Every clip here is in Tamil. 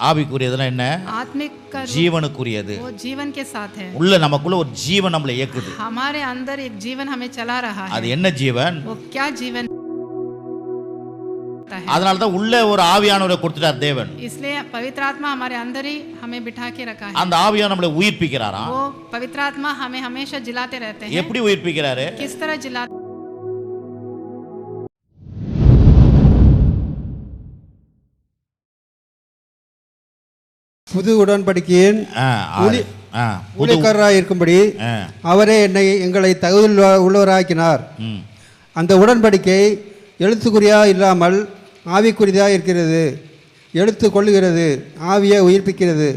ஆவிக்குரியதுனா என்ன? आत्मिक का ஜீவனுக்குரியது. वो जीवन के साथ है. உள்ள நமக்குள்ள ஒரு ஜீவன் நம்மளை இயக்குது. हमारे अंदर एक जीवन हमें चला रहा है. அது என்ன ஜீவன்? वो क्या जीवन है? அதனால தான் உள்ள ஒரு ஆவியானவரை கொடுத்துட்டார் தேவன். इसलिए पवित्र आत्मा हमारे अंदर ही हमें बिठा के रखा है. அந்த ஆவியானவர் நம்மளை உயிர்ப்பிக்கிறாராம். वो पवित्र आत्मा हमें हमेशा जिलाते रहते हैं. எப்படி உயிர்ப்பிக்கிறாரு? किस तरह जिलाते? புது உடன்படிக்கையின் புது ஊழியக்காரராய் இருக்கும்படி அவரே எங்களை தகுதி உள்ளவராக்கினார். அந்த உடன்படிக்கை எழுத்துக்குறியா இல்லாமல் ஆவிக்குரியதாக இருக்கிறது. எழுத்து கொள்ளுகிறது, ஆவியை உயிர்ப்பிக்கிறது.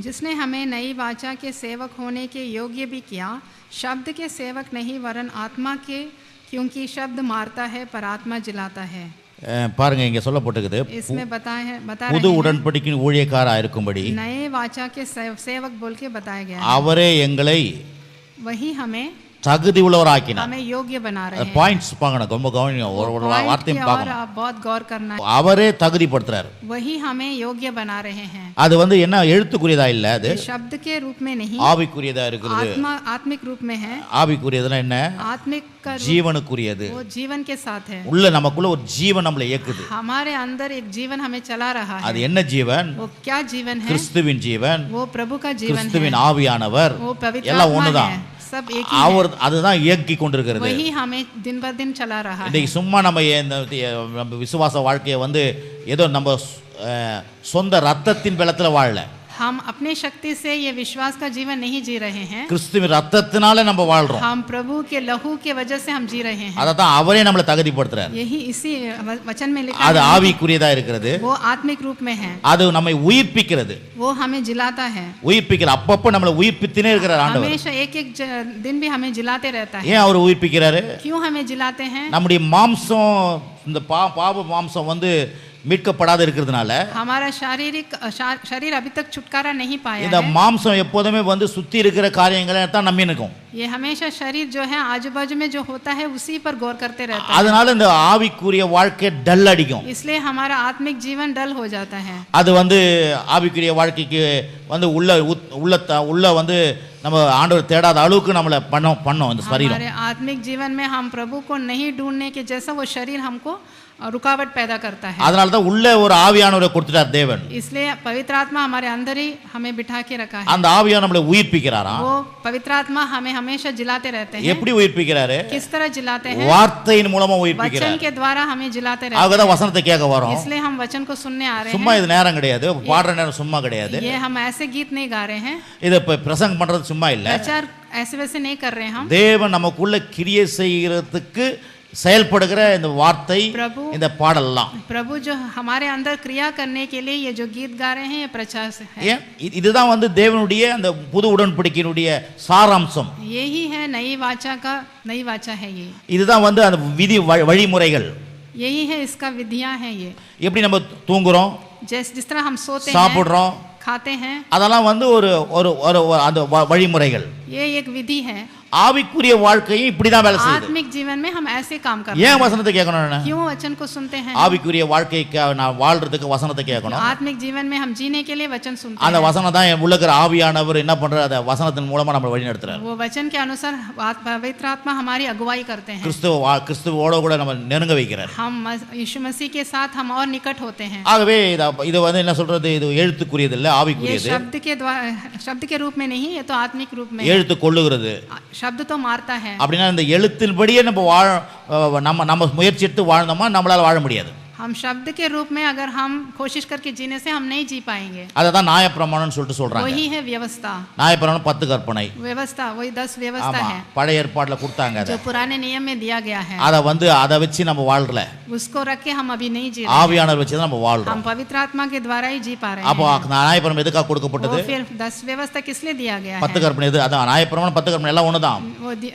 जिसने हमें नई वाचा के सेवक होने के योग्य भी किया, शब्द के सेवक नहीं वरन आत्मा के, क्योंकि शब्द मारता है पर आत्मा जिलाता है. பாருங்க, இங்க சொல்லப்பட்டிருக்குது इसमें बता புது உடன்படிக்கையின் ஊழியக்காரராய் இருக்கும்படி नए वाचा के सेवक बोल के बताया गया. அவரே எங்களை वही हमें தகுதி உள்ளவராக்கினார். हमें योग्य बना रहे हैं. பாயிண்ட்ஸ் பாக்கணும், ரொம்ப கவனிங்க, ஒரு வார்த்தையும் பார்க்கணும். आप बहुत गौर करना है. அவரே தகுதிப்படுத்துறார். वही हमें योग्य बना रहे हैं. அது வந்து என்ன எழுத்துக்குரியதா இல்ல, அது शब्द के रूप में नहीं, ஆவிக்குரியதா இருக்குது. आत्मिक रूप में है. ஆவிக்குரியதுனா என்ன? आत्मिक का ஜீவனுக்குரியது. वो जीवन के साथ है. உள்ள நமக்குள்ள ஒரு ஜீவன் நம்மளை இயக்குது. हमारे अंदर एक जीवन हमें चला रहा है. அது என்ன ஜீவன்? वो क्या जीवन है? கிறிஸ்துவின் ஜீவன். वो प्रभु का जीवन है. கிறிஸ்துவின் ஆவியானவர். वो पवित्र எல்லாம் आत्मा ஒண்ணுதான். है. सब एक ही அவர் அதுதான் இயக்கி கொண்டிருக்கிறது. वही हमें दिन ब दिन चला रहा है. இன்னைக்கு சும்மா நம்ம விசுவாச வாழ்க்கையை வந்து ஏதோ நம்ம சொந்த ரத்தத்தின் பலத்துல வாழல. हम अपने शक्ति से ये विश्वास का जीवन नहीं जी रहे हैं. கிறிஸ்துவின் ரத்தத்தினால நம்ம வாழ்றோம். हम प्रभु के लहू के वजह से हम जी रहे हैं. அததான் அவரே நம்மளை தகுதிப்படுத்துறார். यही इसी वचन में लिखा है. அது ஆவிக்குரியதா இருக்கிறது. वो आत्मिक रूप में है. அது நம்மை உயிர்ப்பிக்கிறது. वो हमें जिलाता है. உயிர்ப்பிக்கிற அப்பப்ப நம்மளை உயிர்ப்பித்துனே இருக்கிறார் ஆண்டவர். हमेशा एक दिन भी हमें जिलाते रहता है. ஏன் அவர் உயிர்ப்பிக்கிறாரு? क्यों हमें जिलाते हैं? நம்முடைய மாம்சம், இந்த பாவ மாம்சம் வந்து மீட்கப்படாத இருக்கிறதுனால हमारा शरीर अभी तक छुटकारा नहीं पाया இந்த है. மாம்சம் எப்போதுமே வந்து சுத்தி இருக்கிற காரியங்களை தான் நம்பி இருக்கும். ये हमेशा शरीर जो है आजू बाजू में जो होता है उसी पर गौर करते रहता है. அதனால இந்த ஆவிக்குரிய வாழ்க்கை டல் அடிக்கும். इसलिए हमारा आत्मिक जीवन डल हो जाता है. அது வந்து ஆவிக்குரிய வாழ்க்கைக்கு வந்து உள்ள வந்து நம்ம ஆண்டவர் தேடாத அளவுக்கு நம்மளை பண்ணோம் இந்த சரீரம். हमारे आत्मिक जीवन में हम प्रभु को नहीं ढूंढने के जैसा वो शरीर हमको रुकावट पैदा करता है. அதனால தான் உள்ள ஒரு ஆவியானவரை கொடுத்துட்டார் தேவன். इसलिए पवित्र आत्मा हमारे अंदर ही हमें बिठा के रखा है. அந்த ஆவியானவர் நம்மளை உயிர்ப்பிக்கிறாராம். वो पवित्र आत्मा हमें हमेशा जिलाते रहते हैं. எப்படி உயிர்ப்பிக்கிறாரு? किस तरह जिलाते हैं? வார்த்தையின் மூலமா உயிர்ப்பிக்கிறார். वचन के द्वारा हमें जिलाते रहते हैं. ஆகதான் வசனத்தை கேட்க வரோம். इसलिए हम वचन को सुनने आ रहे हैं. சும்மா இது நேரம் கிடையாது, பாடுற நேரம் சும்மா கிடையாது. ये हम ऐसे गीत नहीं गा रहे हैं. இத பிரசங்கம் பண்றது சும்மா இல்ல. प्रचार ऐसे वैसे नहीं कर रहे हैं हम. தேவன் நமக்குள்ள கிரியை செய்கிறதுக்கு செயல்படுகிற இந்த வார்த்தை, இந்த பாடல்லாம் प्रभु जो हमारे अंदर क्रिया करने के लिए ये जो गीत गा रहे हैं ये प्रचार से है. இதுதான் வந்து தேவனுடைய அந்த புது உடன்படிக்கையினுடைய சாராம்சம். यही है नई वाचा है. ये இதுதான் வந்து அந்த விதி வழிமுறைகள். यही है इसका विधियां है. ये எப்படி நம்ம தூங்குறோம், जिस तरह हम सोते हैं, சாப்பிடுறோம், खाते हैं, அதெல்லாம் வந்து ஒரு அந்த வழிமுறைகள். ये एक विधि है. ஆவிக்குரிய வாழ்க்கையும் இப்படிதான் வேலை செய்யுது. आत्मिक जीवन में हम ऐसे काम करते हैं. हैं. ஏன் வசனத்தை கேட்கணும்? क्यों वचन को सुनते हैं? ஆவிக்குரிய வாழ்க்கைக்கு நான் வாழ்றதுக்கு வசனத்தை கேட்கணும். आत्मिक जीवन में हम जीने के लिए वचन सुनते हैं. அந்த வசனம் தான் உள்ள இருக்கிற ஆவியானவர் என்ன பண்றாரு? அந்த வசனத்தின் மூலமா நம்மளை வழி நடத்துறாரு. वो वचन के अनुसार पवित्र आत्मा हमारी अगुवाई करते हैं. கிறிஸ்துவோட கூட நம்ம நெருங்க வைக்கிறார். हम यीशु मसीह के साथ हम और निकट होते हैं. ஆகவே இது வந்து என்ன சொல்றது? இது எழுத்துக்குரியது இல்ல, ஆவிக்குரியது. ये शब्द के रूप में नहीं, ये तो आत्मिक रूप में. எழுத்து கொள்ளுகிறது. शब्द तो मारता है. அப்படினா இந்த எழுத்தின்படியே நம்ம முயற்சி எடுத்து வாழ்ந்தோமா நம்மளால வாழ முடியாது. हम शब्द के रूप में अगर हम कोशिश करके जीने से हम नहीं जी पाएंगे. அததான் நியாயப்பிரமாணம்னு சொல்லிட்டு சொல்றாங்க. वही है व्यवस्था. நியாயப்பிரமாணம் 10 கற்பனை. व्यवस्था वही 10 व्यवस्था है. பழைய ஏற்பாட்டுல கொடுத்தாங்க அத. जो पुराने नियम में दिया गया है. அத வச்சு நம்ம வாழ்றல. उसको रख के हम अभी नहीं जी रहे. ஆவியானவர் வச்சு தான் நம்ம வாழ்றோம். हम पवित्र आत्मा के द्वारा ही जी पा रहे हैं. அப்போ நியாயப்பிரமாணம் எதுக்காக கொடுக்கப்பட்டது? फिर 10 व्यवस्था किस लिए दिया गया है? 10 கற்பனை எது? அதான் நியாயப்பிரமாணம் 10 கற்பனை எல்லாம் ஒண்ணுதான்.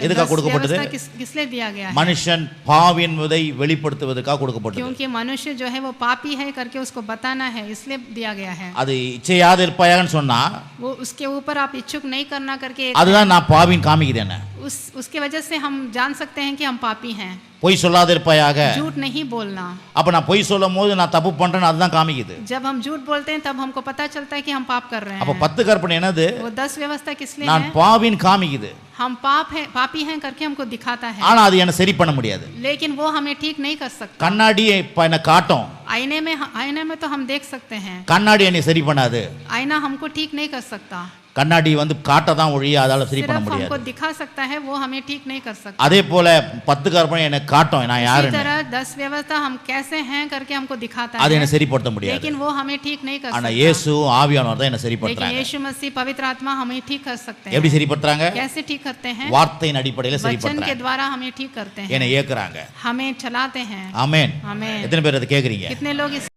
எதுக்காக கொடுக்கப்பட்டது? किस लिए दिया गया है? மனுஷன் பாவியின் விதை வெளிப்படுத்துவதற்காக கொடுக்கப்பட்டது. क्योंकि मनुष्य मनुष्य जो है वो पापी है करके उसको बताना है, इसलिए दिया गया है। அது இச்சையாது இருப்பாயான்னு சொன்னா वो उसके ऊपर आप इच्छुक नहीं करना करके அதுதான் நான் பாவின்னு காமிக்குது என்ன. उसके वजह से हम जान सकते हैं कि हम पापी हैं। பொய் சொல்லாத இருப்பாயாக. झूठ नहीं बोलना। அப்ப நான் பொய் சொல்லும் போது நான் தப்பு பண்றேன்னு அதுதான் காமிக்குது. जब हम झूठ बोलते हैं तब हमको पता चलता है कि हम पाप कर रहे हैं। அப்ப 10 கற்பனை என்னது? वो 10 व्यवस्था किस लिए நான் है? பாவின்னு காமிக்குது. हम पापी हैं करके हमको दिखाता है, ஆனா அது என்ன சரி பண்ண முடியாது. लेकिन वो हमें ठीक नहीं कर सकता। கண்ணாடி இப்ப என்ன காட்டும். आईने में तो हम देख सकते हैं, கண்ணாடி என்னை சரி பண்ணாது. आईना हमको ठीक नहीं कर सकता। கண்ணாடி வந்து காட்ட தான் ஒழிய அதால சரி பண்ண सिर्फ हमको முடியாது. दिखा सकता है, वो हमें ठीक नहीं कर सकता। அதே போல 10 கற்பனை என்ன காட்டும் நான் इसी யாருன்னு. तरह 10 व्यवस्था हम कैसे हैं करके हमको दिखाता அது है, என்ன சரிப்படுத்த முடியாது. लेकिन वो हमें ठीक नहीं कर ஆனா सकता। இயேசு ஆவியானவர் தான் என்ன लेकिन சரிப்படுத்துறாங்க. यीशु मसीह पवित्र आत्मा हमें ठीक कर सकते हैं। எப்படி சரிப்படுத்துறாங்க? कैसे ठीक करते हैं? வார்த்தையின் அடிப்படையில் वचन के சரிப்படுத்துறாங்க. द्वारा हमें ठीक करते हैं, என்னை ஏக்குறாங்க. हमें चलाते हैं। ஆமென். आमेन। எத்தனை பேர் அதை கேக்குறீங்க? कितने लोग इस